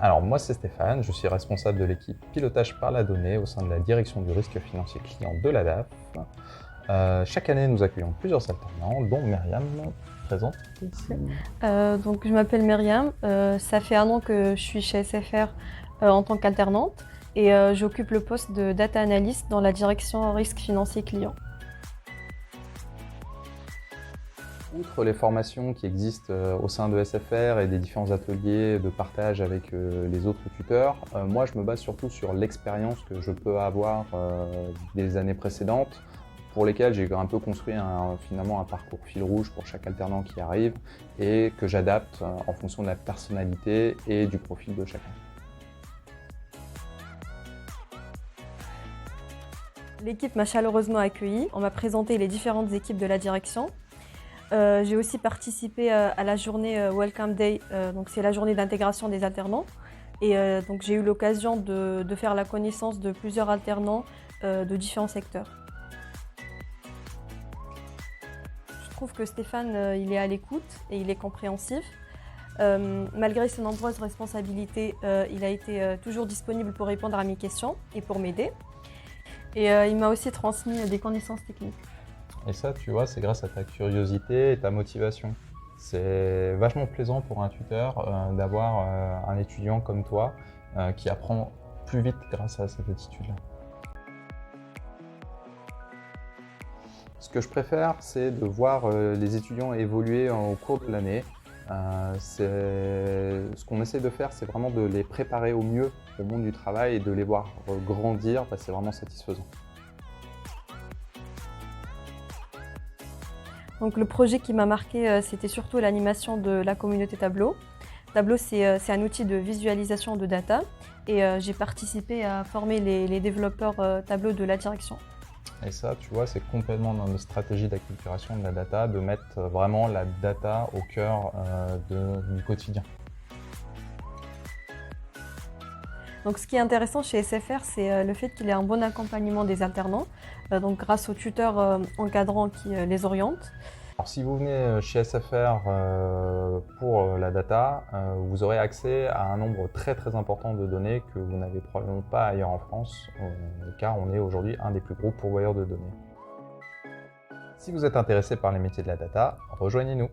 Alors moi c'est Stéphane, je suis responsable de l'équipe pilotage par la donnée au sein de la direction du risque financier client de la DAF. Chaque année nous accueillons plusieurs alternants dont Myriam, présente ici. Donc je m'appelle Myriam, ça fait 1 an que je suis chez SFR en tant qu'alternante et j'occupe le poste de data analyst dans la direction risque financier client. Outre les formations qui existent au sein de SFR et des différents ateliers de partage avec les autres tuteurs, moi je me base surtout sur l'expérience que je peux avoir des années précédentes, pour lesquelles j'ai un peu construit finalement un parcours fil rouge pour chaque alternant qui arrive et que j'adapte en fonction de la personnalité et du profil de chacun. L'équipe m'a chaleureusement accueillie, on m'a présenté les différentes équipes de la direction. J'ai aussi participé à la journée Welcome Day, donc c'est la journée d'intégration des alternants. Et donc j'ai eu l'occasion de faire la connaissance de plusieurs alternants de différents secteurs. Je trouve que Stéphane, il est à l'écoute et il est compréhensif. Malgré ses nombreuses responsabilités, il a été toujours disponible pour répondre à mes questions et pour m'aider. Et il m'a aussi transmis des connaissances techniques. Et ça, tu vois, c'est grâce à ta curiosité et ta motivation. C'est vachement plaisant pour un tuteur d'avoir un étudiant comme toi qui apprend plus vite grâce à cette attitude-là. Ce que je préfère, c'est de voir les étudiants évoluer au cours de l'année. Ce qu'on essaie de faire, c'est vraiment de les préparer au mieux au monde du travail et de les voir grandir, c'est vraiment satisfaisant. Donc le projet qui m'a marqué, c'était surtout l'animation de la communauté Tableau. Tableau, c'est un outil de visualisation de data et j'ai participé à former les développeurs Tableau de la direction. Et ça, tu vois, c'est complètement dans notre stratégie d'acculturation de la data, de mettre vraiment la data au cœur du quotidien. Donc ce qui est intéressant chez SFR, c'est le fait qu'il y ait un bon accompagnement des alternants, donc grâce aux tuteurs encadrants qui les orientent. Alors, si vous venez chez SFR pour la data, vous aurez accès à un nombre très important de données que vous n'avez probablement pas ailleurs en France, car on est aujourd'hui un des plus gros pourvoyeurs de données. Si vous êtes intéressé par les métiers de la data, rejoignez-nous.